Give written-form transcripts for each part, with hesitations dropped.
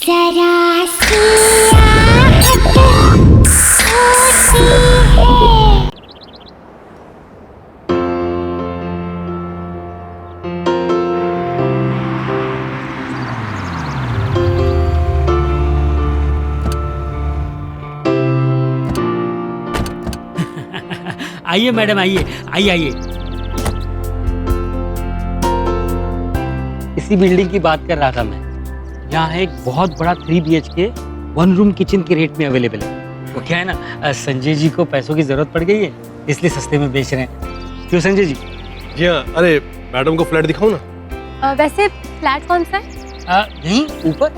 जरा सियाहत होती है। आइए मैडम, आइए आइए आइए। इसी बिल्डिंग की बात कर रहा था मैं। यहाँ एक बहुत बड़ा 3 BHK 1 रूम किचन के रेट में अवेलेबल है। वो क्या है ना, संजय जी को पैसों की जरूरत पड़ गई है, इसलिए सस्ते में बेच रहे हैं। क्यों संजय जी? जी हाँ। अरे मैडम को फ्लैट दिखाऊं ना? वैसे फ्लैट कौन सा है? यहीं ऊपर।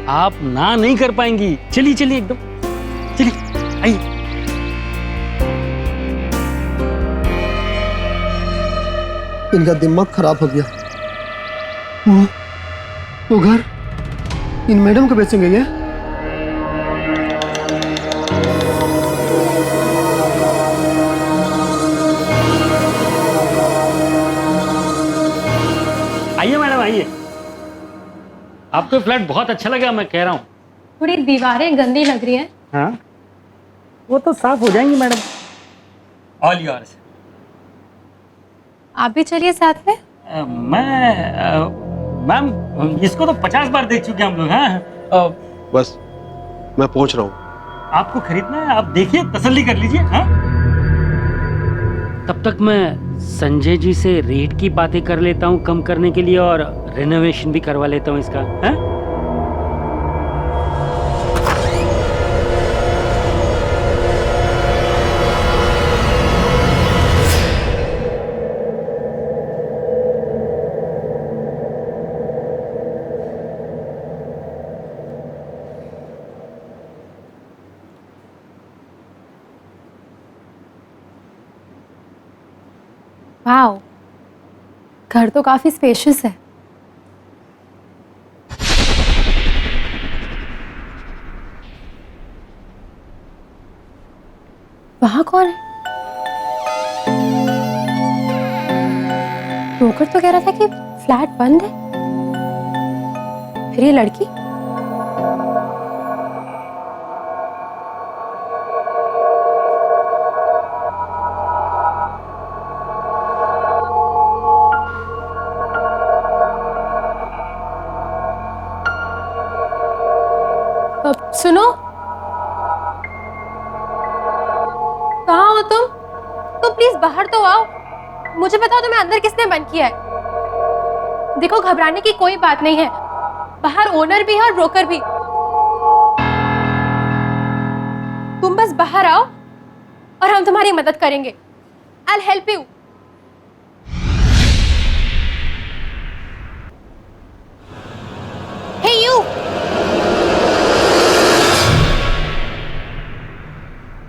आप ना नहीं कर पाएंगी। चलिए चलिए, एकदम चलिए, आइए। इनका दिमाग खराब हो गया। वो घर इन मैडम को बेचेंगे ये? आइए मैडम, आइए। आपको फ्लैट बहुत अच्छा लगा, मैं कह रहा हूँ। थोड़ी दीवारें गंदी लग रही हैं। हाँ, वो तो साफ हो जाएंगी मैडम। All yours. आप भी चलिए साथ में। मैम, इसको तो 50 बार देख चुके हैं हम लोग। हाँ, बस मैं पहुंच रहा हूँ। आपको खरीदना है, आप देखिए, तसल्ली कर लीजिए। हाँ, तब तक मैं संजय जी से रेट की बातें कर लेता हूँ कम करने के लिए, और रेनोवेशन भी करवा लेता हूँ इसका। हाँ? वाओ, घर तो काफी स्पेशियस है। वहां कौन है? ब्रोकर तो कह रहा था कि फ्लैट बंद है। फिर ये लड़की? सुनो, कहाँ हो तुम? तो प्लीज बाहर तो आओ। मुझे बताओ तुम्हें अंदर किसने बंद किया है? देखो, घबराने की कोई बात नहीं है। बाहर ओनर भी है और ब्रोकर भी। तुम बस बाहर आओ और हम तुम्हारी मदद करेंगे। I'll help you. Hey you!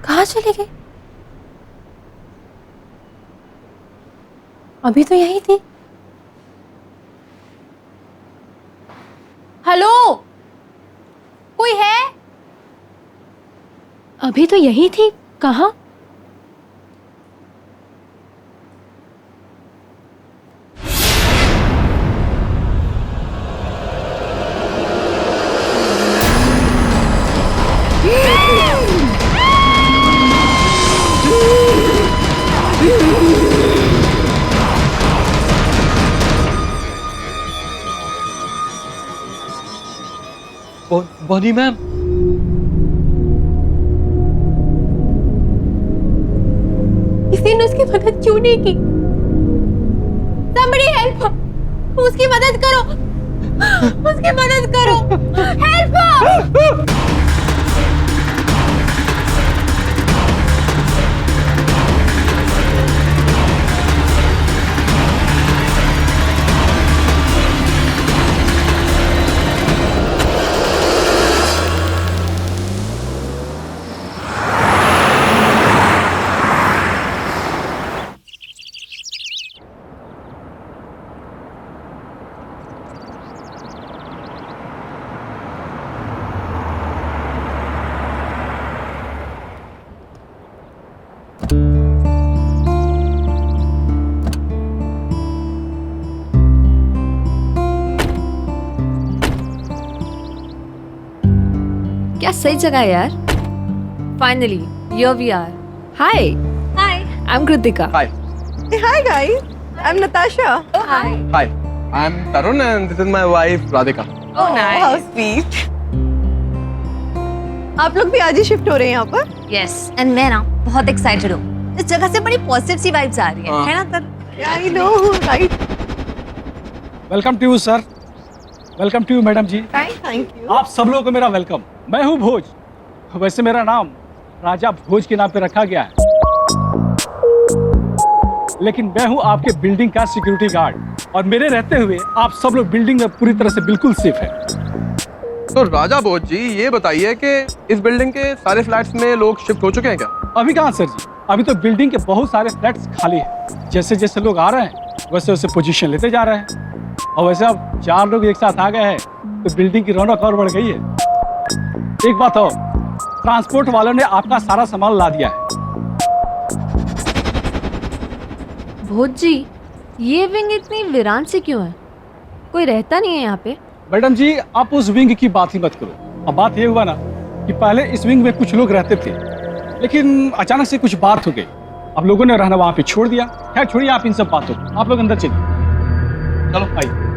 कहाँ चले गए? अभी तो यही थी। हेलो, कोई है? अभी तो यही थी, कहाँ? बॉनी मैम, किसी ने उसकी मदद क्यों नहीं की? Somebody help! उसकी मदद करो, उसकी मदद करो। Help! क्या सही जगह है यार। Finally here we are. Hi hi I am Kritika. Hi. Hi guys, I'm Natasha. Hi Hi. I'm Tarun and this is my wife Radhika. Oh, how sweet. आप लोग भी आज ही शिफ्ट हो रहे हैं यहाँ पर? यस एंड मैं ना बहुत एक्साइटेड हूँ। इस जगह से बड़ी पॉजिटिव सी वाइब्स आ रही हाँ। है ना तर? I know, right? Welcome to you sir, welcome to you madam ji. Thank you. आप सब लोगों को मेरा वेलकम। मैं हूँ भोज। वैसे मेरा नाम राजा भोज के नाम पे रखा गया है, लेकिन मैं हूँ आपके बिल्डिंग का सिक्योरिटी गार्ड और मेरे रहते हुए आप सब लोग बिल्डिंग में पूरी तरह से बिल्कुल सेफ है। तो राजा भोज जी ये बताइए कि इस बिल्डिंग के सारे फ्लैट्स में लोग शिफ्ट हो चुके हैं क्या? अभी कहाँ सर जी, अभी तो बिल्डिंग के बहुत सारे फ्लैट्स खाली हैं। जैसे जैसे लोग आ रहे हैं वैसे वैसे पोजीशन लेते जा रहे हैं, और वैसे अब 4 लोग एक साथ आ गए हैं तो बिल्डिंग की रौनक और बढ़ गई है। एक बात और, ट्रांसपोर्ट वालों ने आपका सारा सामान ला दिया है। भोज जी ये विंग इतनी वीरान सी क्यों है? कोई रहता नहीं है यहाँ पे? मैडम जी आप उस विंग की बात ही मत करो। अब बात ये हुआ ना कि पहले इस विंग में कुछ लोग रहते थे, लेकिन अचानक से कुछ बात हो गई, अब लोगों ने रहना वहां पे छोड़ दिया। खैर छोड़िए आप इन सब बातों को, आप लोग अंदर चलिए। चलो आइए।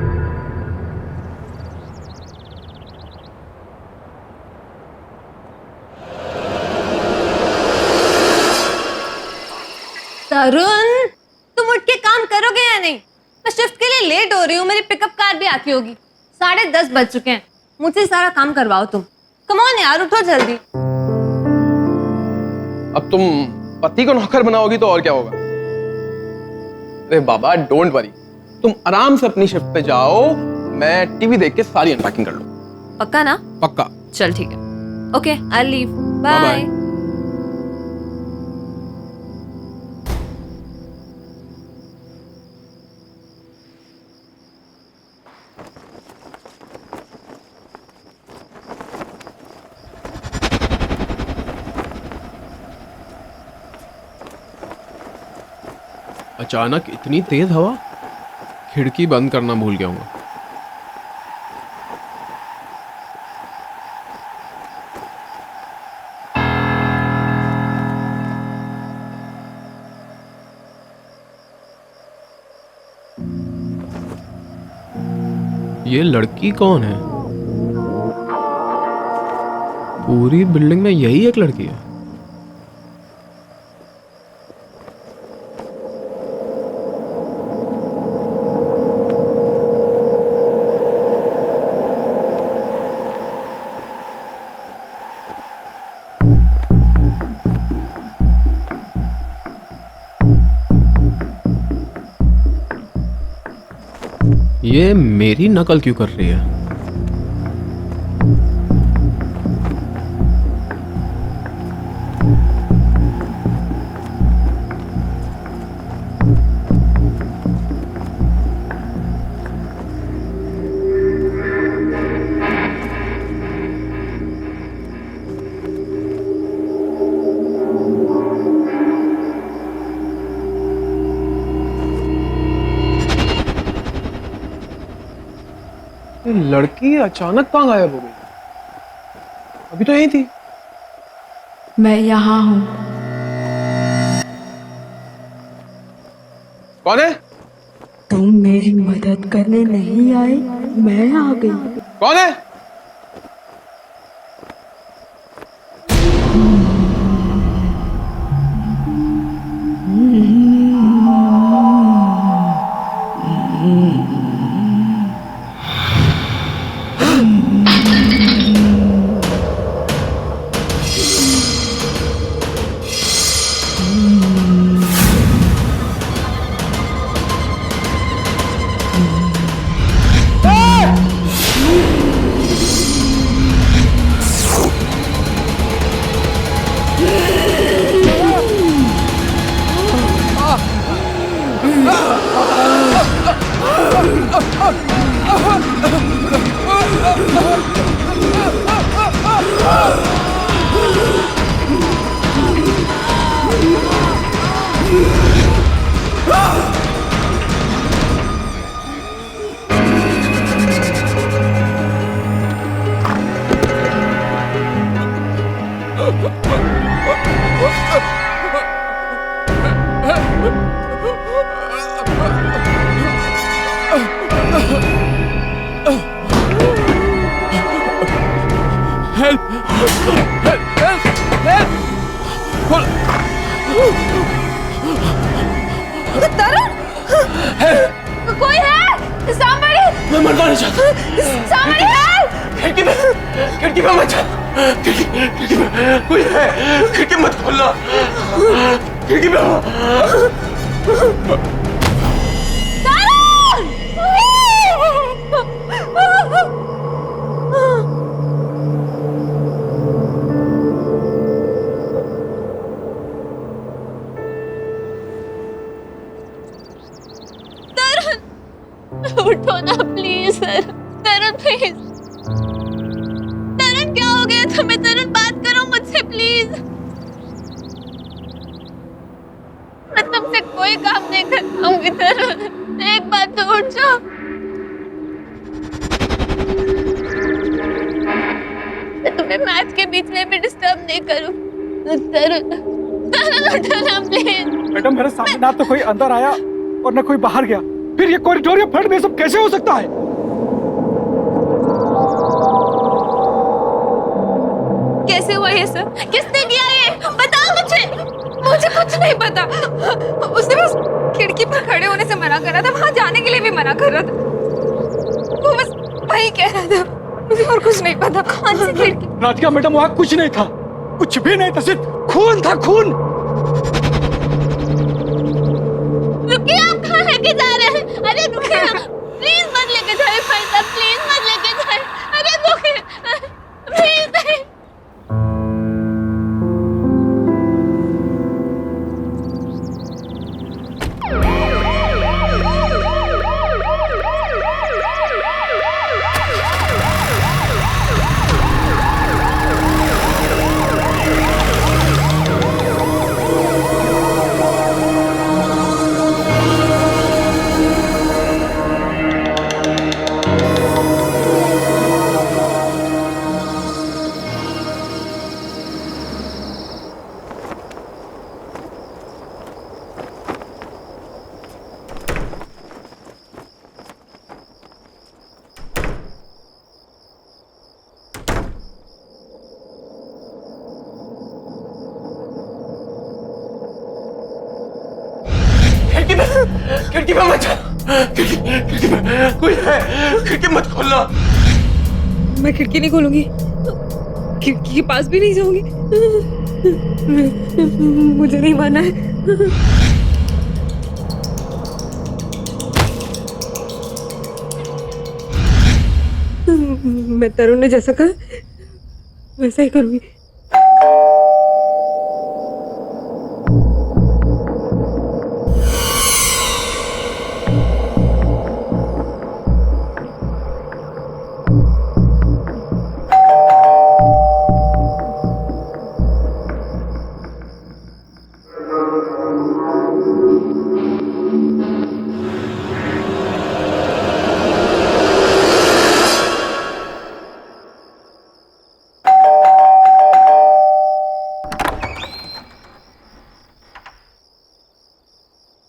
तरुण तुम उठ के काम करोगे या नहीं? मैं शिफ्ट के लिए लेट हो रही हूँ, मेरी पिकअप कार भी आती होगी। 10:30 बज चुके हैं, मुझसे सारा काम करवाओ तुम। कम ऑन यार, उठो जल्दी। अब तुम पति को नौकर बनाओगी तो और क्या होगा? अरे बाबा डोंट वरी, तुम आराम से अपनी शिफ्ट पे जाओ, मैं टीवी देख के सारी अनपैकिंग कर लूँ। पक्का ना? पक्का। चल ठीक है, okay I leave, Bye bye. bye. अचानक इतनी तेज हवा, खिड़की बंद करना भूल गया हूँ। ये लड़की कौन है? पूरी बिल्डिंग में यही एक लड़की है। ये मेरी नकल क्यों कर रही है? ये लड़की अचानक कहाँ गायब हो गई? अभी तो यही थी। मैं यहाँ हूँ। कौन है? तुम मेरी मदद करने नहीं आए, मैं आ गई। कौन है? कोई है? Somebody! मैं मरना नहीं चाहता। Somebody help! खिड़की में मत जा। खिड़की में कोई है। खिड़की मत खोलना। खिड़की में उठो ना please sir. Tarun please. Tarun क्या हो गया तुम्हें? तरुण बात करो मुझसे प्लीज। मैं तुमसे कोई काम नहीं कर पाऊंगी तरुण। एक बात तो उठ जाओ। मैं तुम्हें मैच के बीच में भी डिस्टर्ब नहीं करूं। तरुण तरुण उठो ना प्लीज। मैडम मेरे सामने ना तो कोई अंदर आया और ना कोई बाहर गया, फिर ये कॉरिडोर या फ्रंट में सब कैसे हो सकता है? कैसे हुआ ये सब? किसने किया ये? बताओ मुझे। मुझे कुछ नहीं पता। उसने बस खिड़की पर खड़े होने से मना कर रहा था, वहां जाने के लिए भी मना कर रहा था। वो बस वही कह रहा था, मुझे और कुछ नहीं पता। कौन सी खिड़की? राधिका मैडम वहाँ कुछ नहीं था, कुछ भी नहीं था, सिर्फ खून था, खून। रुकिए, आप कहाँ लेके जा रहे हैं? अरे रुकिए, प्लीज मत लेके जाइए भाई साहब, प्लीज मत लेके जाइए। अरे रुकिए, प्लीज नहीं। खिड़की में मत जा। खिड़की में कोई है। खिड़की मत खोलना। मैं खिड़की नहीं खोलूंगी, खिड़की के पास भी नहीं जाऊंगी। मुझे नहीं माना है। मैं तरुण ने जैसा कहा वैसा ही करूंगी।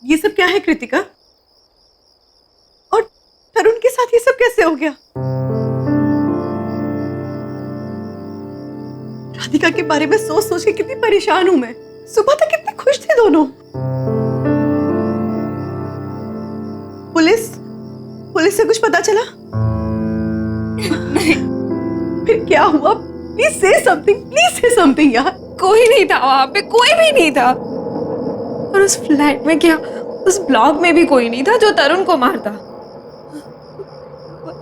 ये सब क्या है कृतिका? और तरुण के साथ ये सब कैसे हो गया? राधिका के बारे में सोच सोच के कितनी परेशान हूं मैं। सुबह तक कितने खुश थे दोनों। पुलिस से कुछ पता चला? नहीं। फिर क्या हुआ? प्लीज से समथिंग यार। कोई नहीं था वहां पे, कोई भी नहीं था। और उस फ्लैट में क्या, उस ब्लॉक में भी कोई नहीं था जो तरुण को मारता।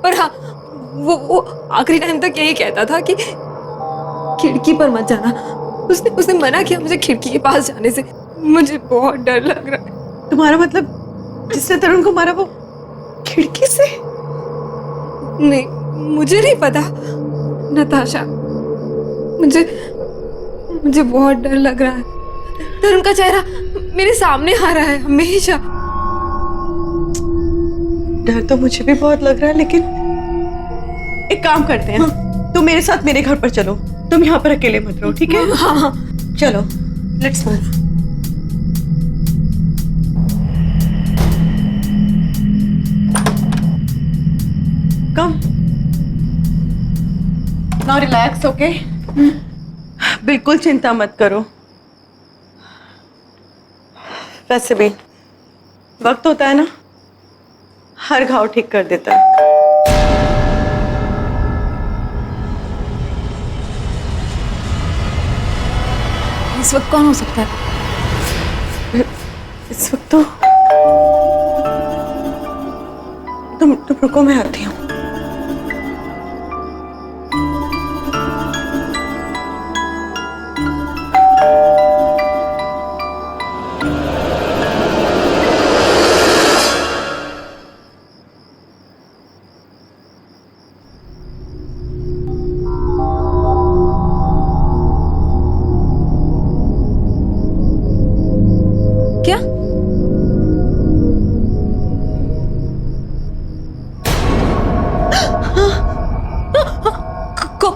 पर हाँ, वो आखिरी टाइम तक यही कहता था कि खिड़की पर मत जाना। उसने मना किया मुझे खिड़की के पास जाने से। मुझे बहुत डर लग रहा है। तुम्हारा मतलब जिसने तरुण को मारा वो खिड़की से? नहीं, मुझे नहीं पता नताशा। मुझे बहुत डर लग रहा है। तरुण का चेहरा मेरे सामने आ रहा है हमेशा। डर तो मुझे भी बहुत लग रहा है, लेकिन एक काम करते हैं। तुम मेरे साथ मेरे घर पर चलो, तुम यहाँ पर अकेले मत रहो, ठीक है? हाँ हाँ चलो, let's move. Come now relax, okay? बिल्कुल चिंता मत करो। वैसे भी वक्त होता है ना, हर घाव ठीक कर देता है। इस वक्त कौन हो सकता है? इस वक्त तो तुम रुको, मैं आती हूँ। क्या?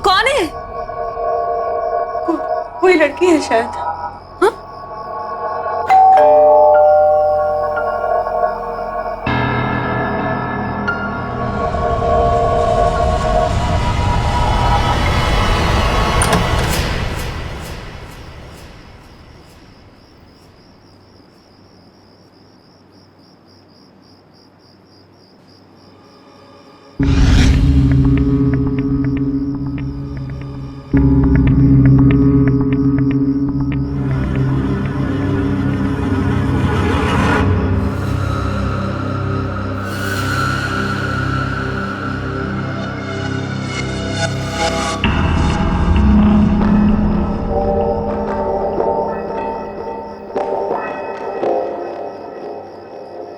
कौन है? कोई लड़की है शायद।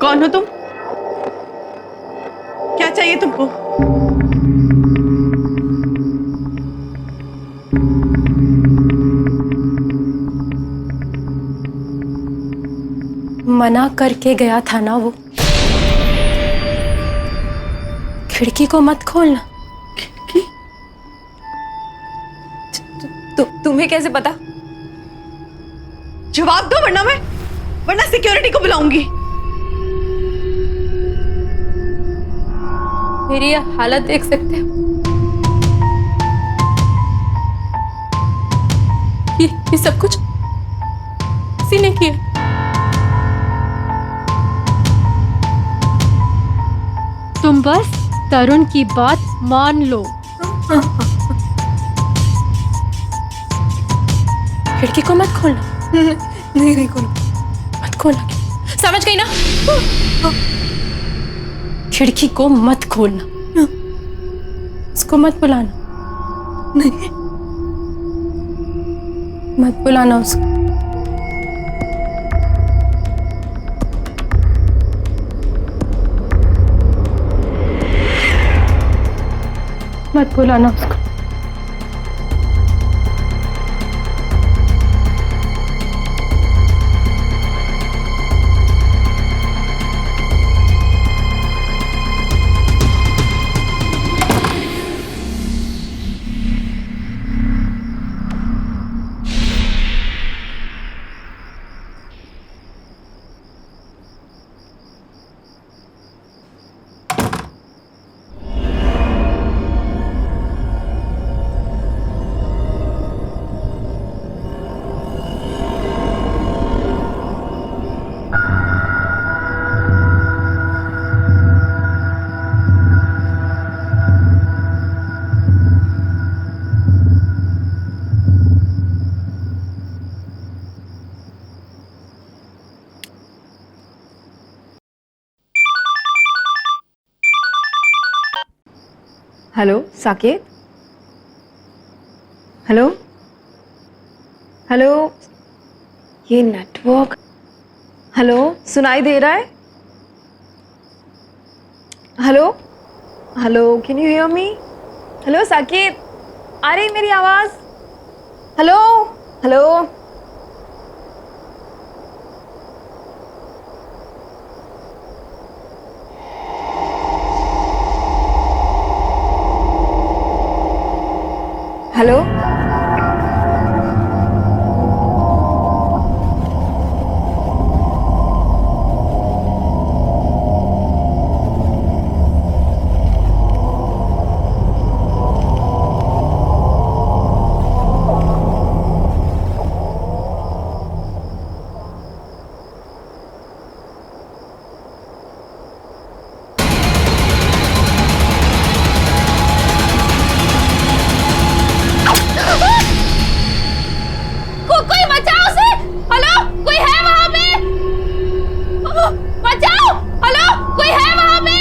कौन हो तुम? क्या चाहिए तुमको? मना करके गया था ना वो, खिड़की को मत खोलना। खिड़की? तुम्हें कैसे पता? जवाब दो वरना सिक्योरिटी को बुलाऊंगी। मेरी ये हालत देख सकते हो? ये सब कुछ किसी ने किया। तुम बस तरुण की बात मान लो। खिड़की को मत खोलना। नहीं खोलो। मत खोलना, समझ गई ना? खिड़की को मत खोलना, उसको मत बुलाना। नहीं, मत बुलाना उसको। मत बुलाना उसको। हेलो साकेत, हेलो हेलो, ये नेटवर्क, हेलो सुनाई दे रहा है? Hello hello, can you hear me? Hello Saket, आ रही मेरी आवाज? Hello hello, hello. कोई बचाओ उसे। हेलो, कोई है वहां पे? बचाओ। हेलो, कोई है वहां पे?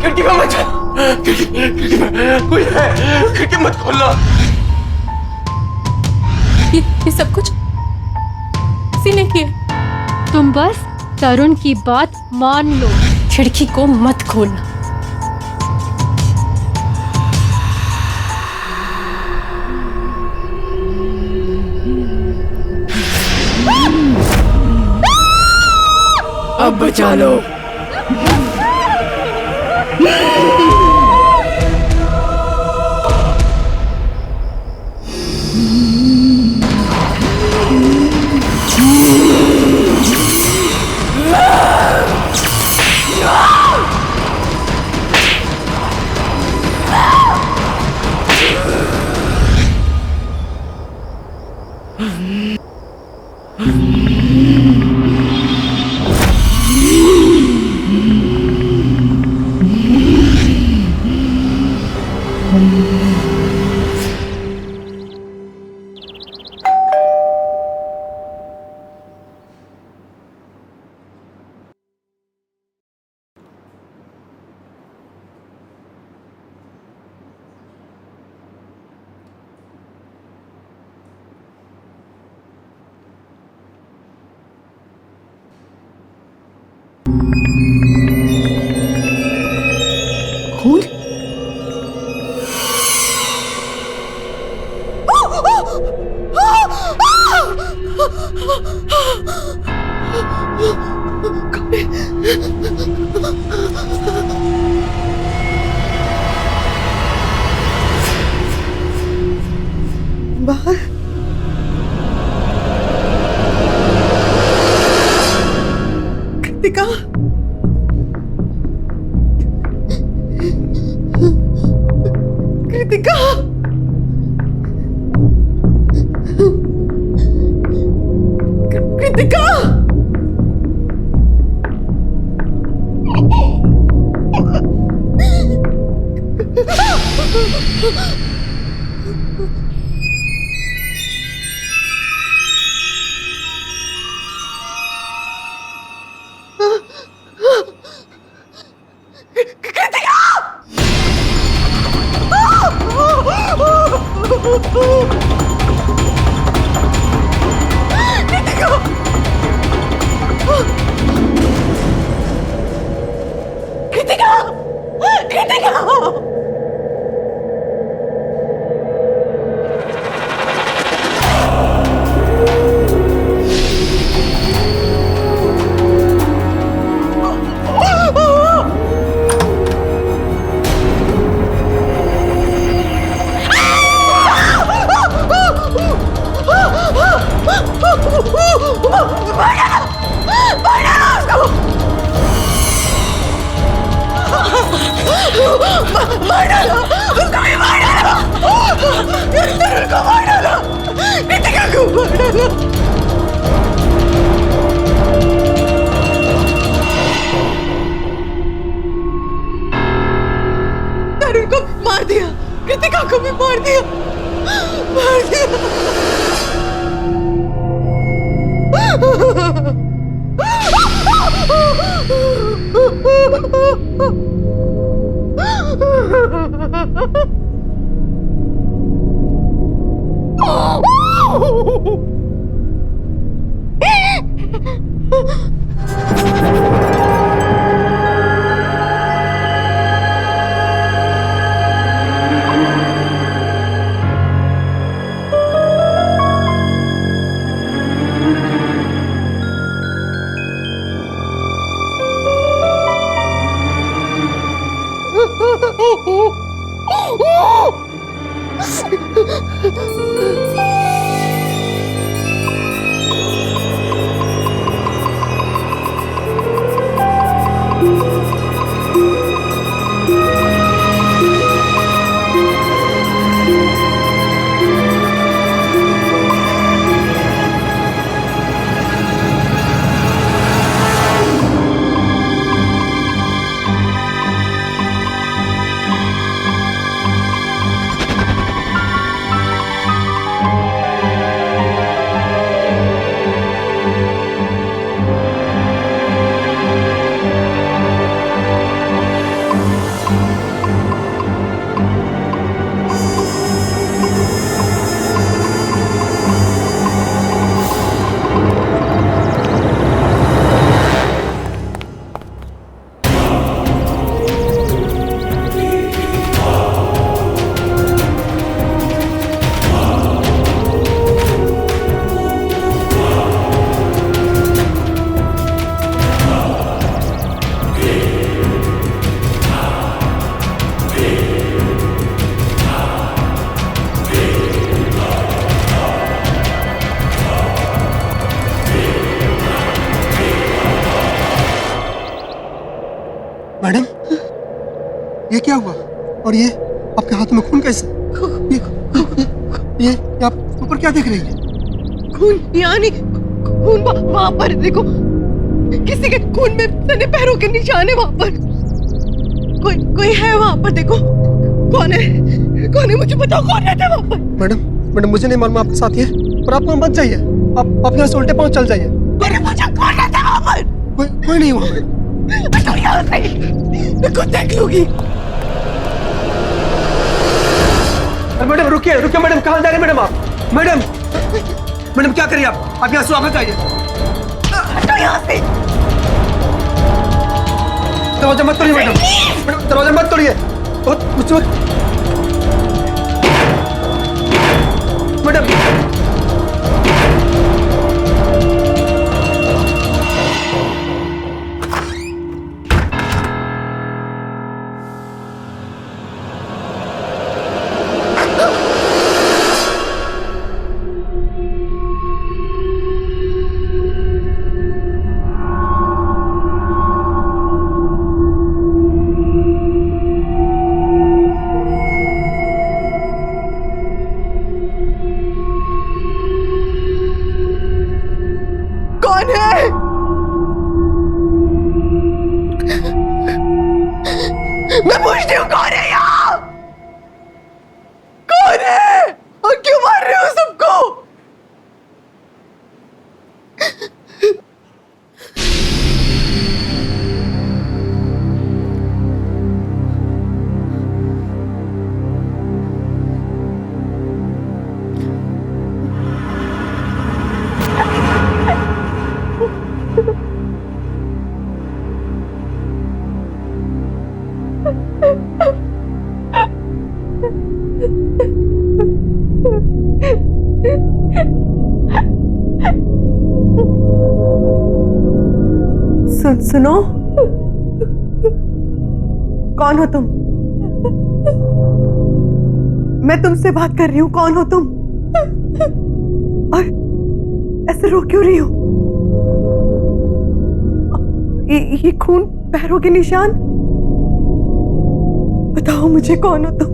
खिड़की में मत जा। खिड़की में कोई है, खिड़की मत खोलना। ये सब कुछ किसी ने किया। तुम बस तरुण की बात मान लो, खिड़की को मत खोलना। अब बचा लो। खून? बाहर कृतिका, कृतिका, कृतिका। तरुण को मार दिया, कृतिका को भी मार दिया, मार दिया। मैडम, ये क्या हुआ? और ये आपके हाथ में खून कैसे? ये आप ऊपर क्या देख रही है? खून यानी खून वहां पर देखो, किसी के खून में सने पैरों के निशान है वहां पर। कोई है वहां पर, देखो कौन है मुझे बताओ, कौन रहता है वहां पर? मैडम मुझे नहीं मालूम आपके साथ ये, पर आप वहाँ मत जाइए। आप यहाँ से उल्टे पाँव चल जाइए। कौन रहता है वहां पर? कोई नहीं वहाँ। हटो यहाँ से, मैं खुद देख लूंगी। मैडम रुकिए मैडम, कहाँ जा रहे हैं मैडम आप? मैडम क्या करिए आप यहाँ से वापस आइए। हटो यहाँ से। दरवाजा मत तोड़िए मैडम, दरवाजा मत तोड़िए। मैडम कौन है? मैं पूछती हूँ कौन है यहाँ? कौन है और क्यों मार रहे हो सबको? सुनो, कौन हो तुम? मैं तुमसे बात कर रही हूँ, कौन हो तुम? और ऐसे रो क्यों रही हो? ये खून, पैरों के निशान, बताओ मुझे कौन हो तुम?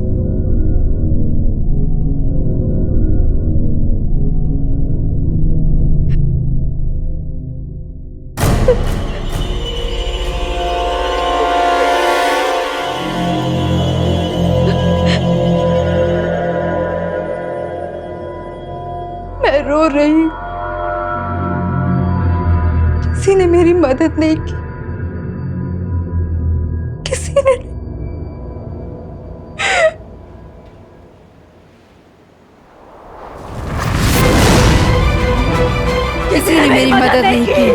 मैं रो रही हूँ, किसी ने मेरी मदद नहीं की, किसी ने मेरी मदद नहीं की।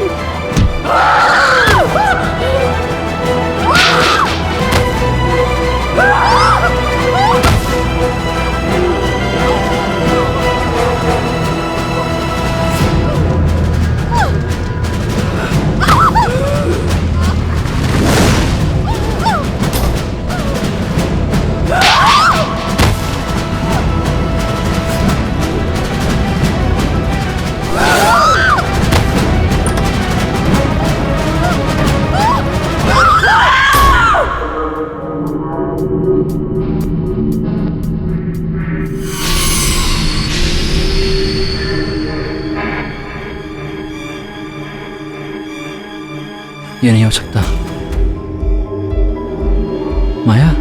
ये नहीं हो सकता। माया,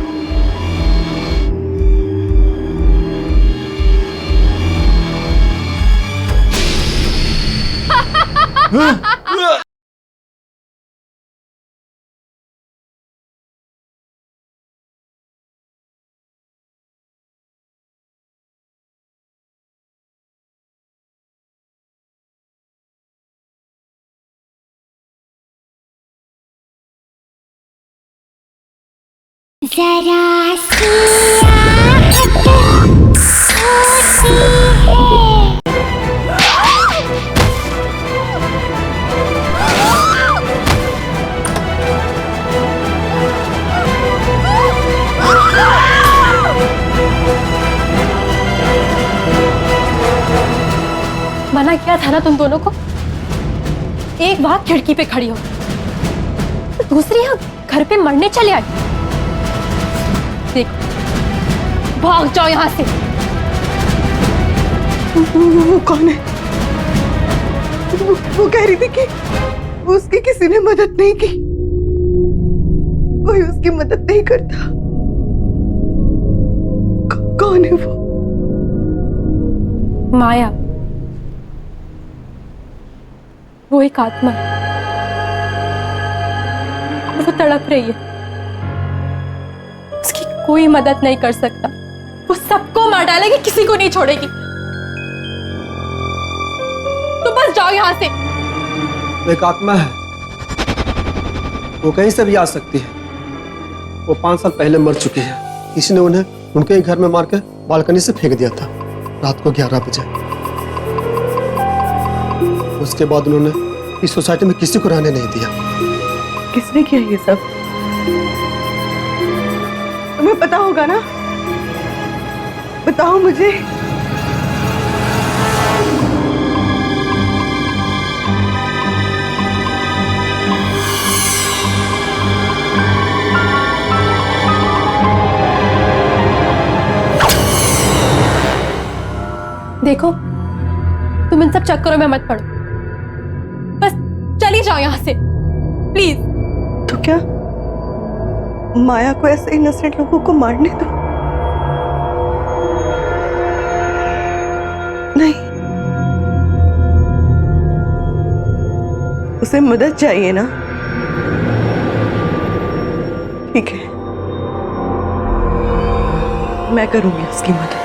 जरा सी आहट होती है। मना किया था ना तुम दोनों को। एक वहां खिड़की पे खड़ी हो, दूसरी यहाँ घर पे मरने चले आई। देखो, भाग जाओ यहाँ से। वो कौन है? वो कह रही थी कि उसकी किसी ने मदद नहीं की, कोई उसकी मदद नहीं करता। कौन है वो? माया, वो एक आत्मा है। वो तड़प रही है, उसकी कोई मदद नहीं कर सकता। वो सबको मार डालेगी, किसी को नहीं छोड़ेगी। तो बस जाओ यहाँ से। एक आत्मा है, वो कहीं से भी आ सकती है। वो 5 साल पहले मर चुकी है। किसी ने उन्हें उनके ही घर में मार के बालकनी से फेंक दिया था रात को 11 बजे। उसके बाद उन्होंने इस सोसाइटी में किसी को रहने नहीं दिया। किसने किया ये सब? तुम्हें पता होगा ना, बताओ मुझे। देखो, तुम इन सब चक्करों में मत पड़ो। बस चली जाओ यहाँ से, प्लीज। तो क्या माया को ऐसे इनोसेंट लोगों को मारने दो? नहीं, उसे मदद चाहिए ना। ठीक है, मैं करूंगी उसकी मदद।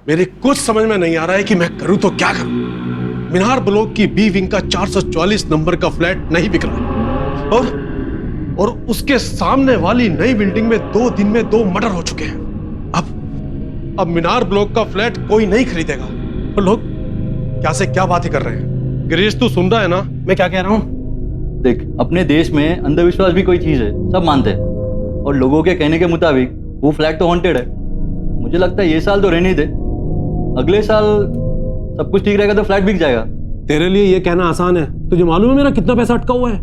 मेरे कुछ समझ में नहीं आ रहा है कि मैं करूं तो क्या करूं। मीनार ब्लॉक की बी विंग का 444 नंबर का फ्लैट नहीं बिक रहा है और उसके सामने वाली नई बिल्डिंग में 2 दिन में 2 मर्डर हो चुके हैं। अब मीनार ब्लॉक का फ्लैट कोई नहीं खरीदेगा। तो लोग क्या से क्या बातें कर रहे हैं। गिरीश, तू सुन रहा है ना मैं क्या कह रहा हूं? देख, अपने देश में अंधविश्वास भी कोई चीज है, सब मानते हैं। और लोगों के कहने के मुताबिक वो फ्लैट तो हॉन्टेड है। मुझे लगता है ये साल तो रहने दे, अगले साल सब कुछ ठीक रहेगा तो फ्लैट बिक जाएगा। तेरे लिए ये कहना आसान है, तुझे मालूम है मेरा कितना पैसा अटका हुआ है?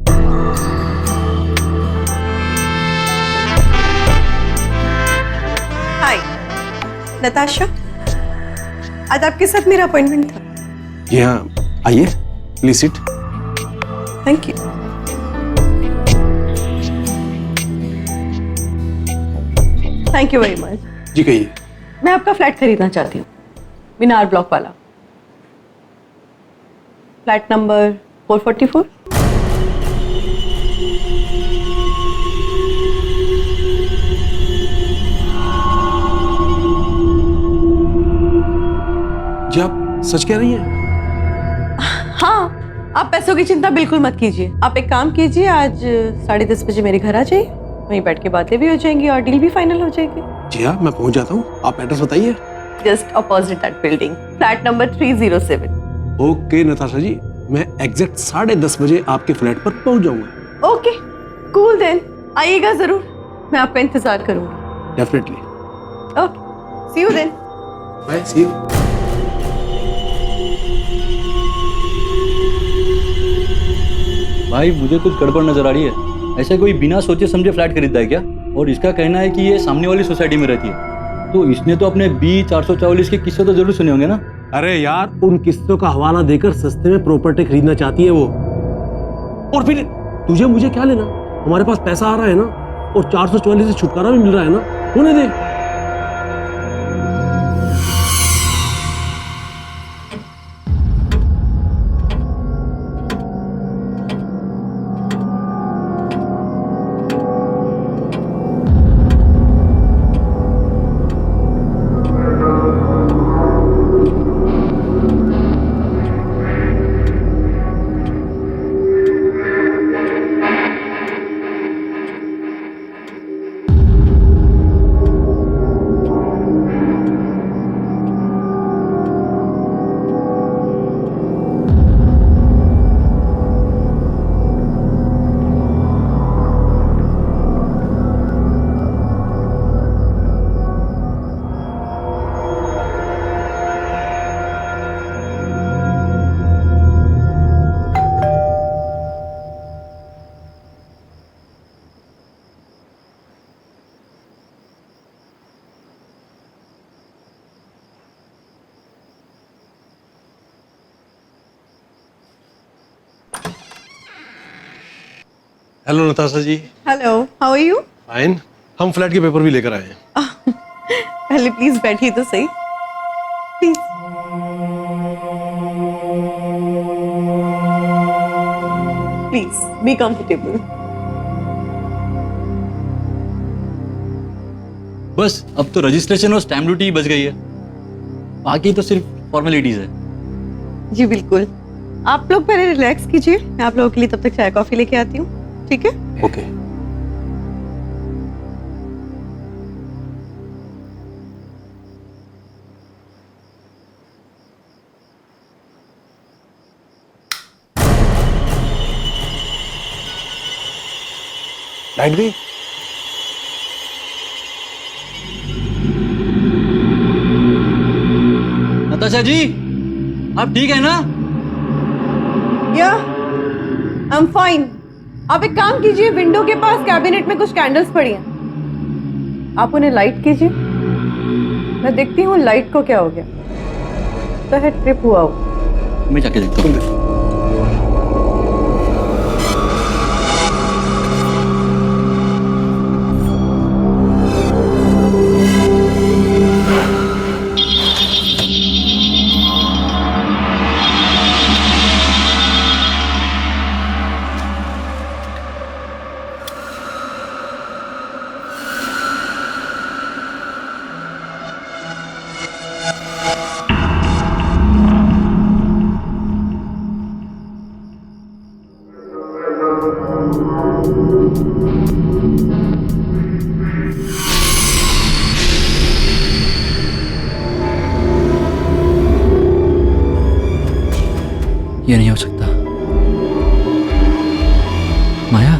हाय नताशा, आज आपके साथ मेरा अपॉइंटमेंट था। जी हाँ, आइए, please sit. Thank you. Thank you very much. जी कहिए। मैं आपका फ्लैट खरीदना चाहती हूँ, मीनार ब्लॉक वाला, फ्लैट नंबर 444। जी आप सच कह रही हैं? हाँ, आप पैसों की चिंता बिल्कुल मत कीजिए। आप एक काम कीजिए, आज 10:30 बजे मेरे घर आ जाइए, वहीं बैठ के बातें भी हो जाएंगी और डील भी फाइनल हो जाएगी। जी हाँ, मैं पहुंच जाता हूँ। आप एड्रेस बताइए। Just opposite that building, flat number 307। Okay Natasha ji, मैं एग्जैक्ट 10:30 बजे आपके फ्लैट पर पहुंच जाऊंगा। ओके, कूल देन, आइएगा जरूर, मैं आपका इंतजार करूंगी। Definitely. Okay, see you then. Bye, see you. भाई, मुझे कुछ गड़बड़ नजर आ रही है। ऐसे कोई बिना सोचे समझे फ्लैट खरीदता है क्या? और इसका कहना है कि ये सामने वाली सोसाइटी में रहती है। तो इसने तो अपने बी 444 के किस्से तो जरूर सुने होंगे ना। अरे यार, उन किस्सों का हवाला देकर सस्ते में प्रॉपर्टी खरीदना चाहती है वो। और फिर तुझे मुझे क्या लेना, हमारे पास पैसा आ रहा है ना, और 444 से छुटकारा भी मिल रहा है ना, होने दे। Hello Natasha ji. Hello, how are you? Fine. हम फ्लैट के पेपर भी लेकर आए हैं। पहले प्लीज बैठिए तो सही, प्लीज। Please be comfortable. बस अब तो रजिस्ट्रेशन और स्टैम्प ड्यूटी बच गई है, बाकी तो सिर्फ फॉर्मेलिटीज है। जी बिल्कुल, आप लोग पहले रिलैक्स कीजिए, मैं आप लोगों के लिए तब तक चाय कॉफी लेके आती हूँ, ठीक है? ओके। लाइट गई? नताशा जी, आप ठीक है ना? या आई एम फाइन। आप एक काम कीजिए, विंडो के पास कैबिनेट में कुछ कैंडल्स पड़ी हैं, आप उन्हें लाइट कीजिए। मैं देखती हूँ लाइट को क्या हो गया। तो है ट्रिप हुआ हो। मैं जाके देखता हूँ। ये नहीं हो सकता। माया,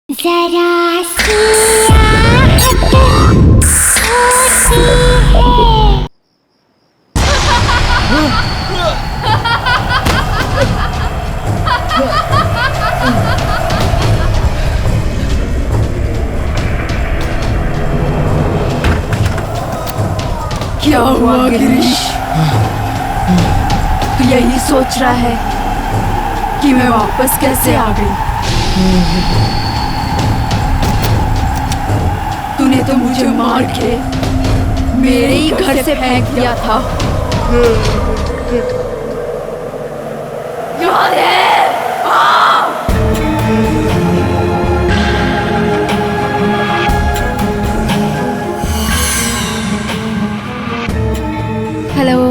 जरा सी आहट होती है। क्या हुआ गिरीश? यही सोच रहा है कि मैं वापस कैसे आ गई। तूने तो मुझे मार के मेरे ही घर से फेंक दिया था। याद है? Hello,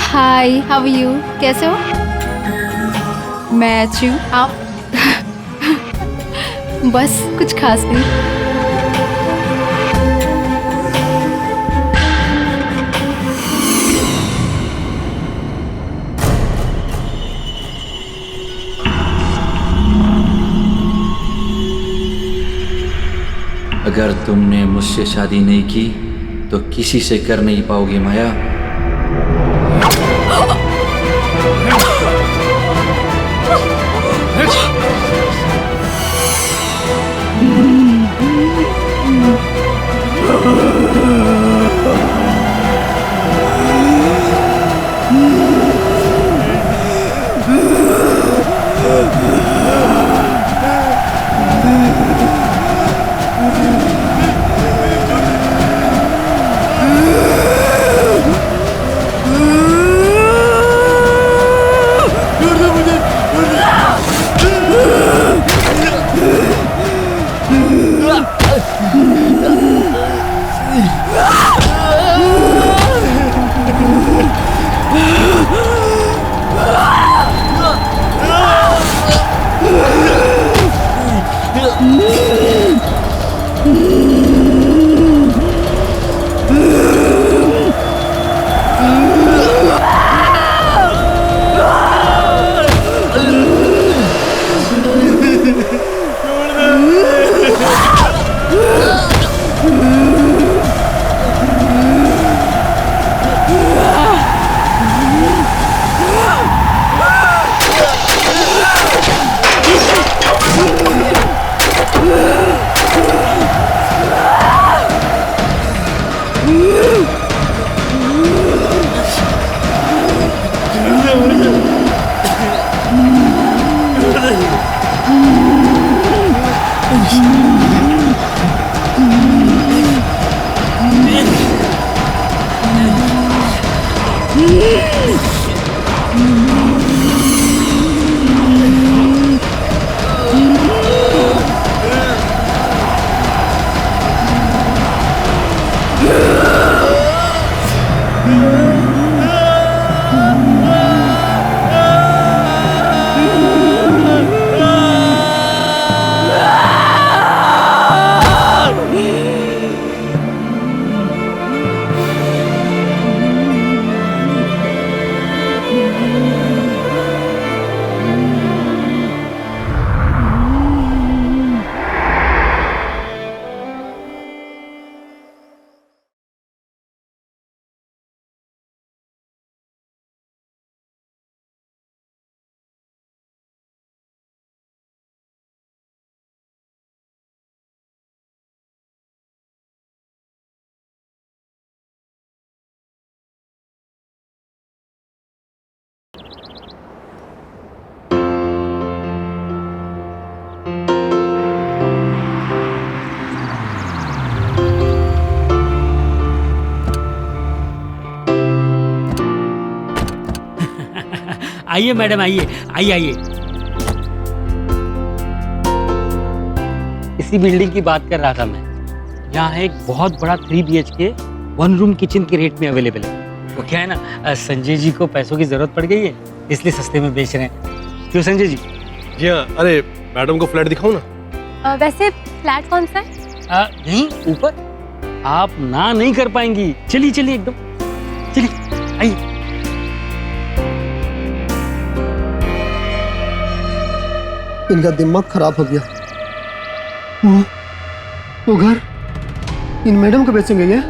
hi, how are you? कैसे हो? मैं अच्छी हूँ, आप? बस कुछ खास नहीं। अगर तुमने मुझसे शादी नहीं की तो किसी से कर नहीं पाओगे माया। आइए मैडम, आइए आइए आइए। इसी बिल्डिंग की बात कर रहा था मैं। यहाँ एक बहुत बड़ा 3 BHK 1 रूम किचन के रेट में अवेलेबल है। वो क्या है ना, संजय जी को पैसों की जरूरत पड़ गई है, इसलिए सस्ते में बेच रहे हैं। क्यों संजय जी? जी हाँ। अरे मैडम को फ्लैट दिखाऊं ना? वैसे फ्लैट कौन सा है? यहीं ऊपर। आप ना नहीं कर पाएंगी। चलिए चलिए, एकदम चलिए, आइए। इनका दिमाग खराब हो गया। वो घर इन मैडम को बेचेंगे ये?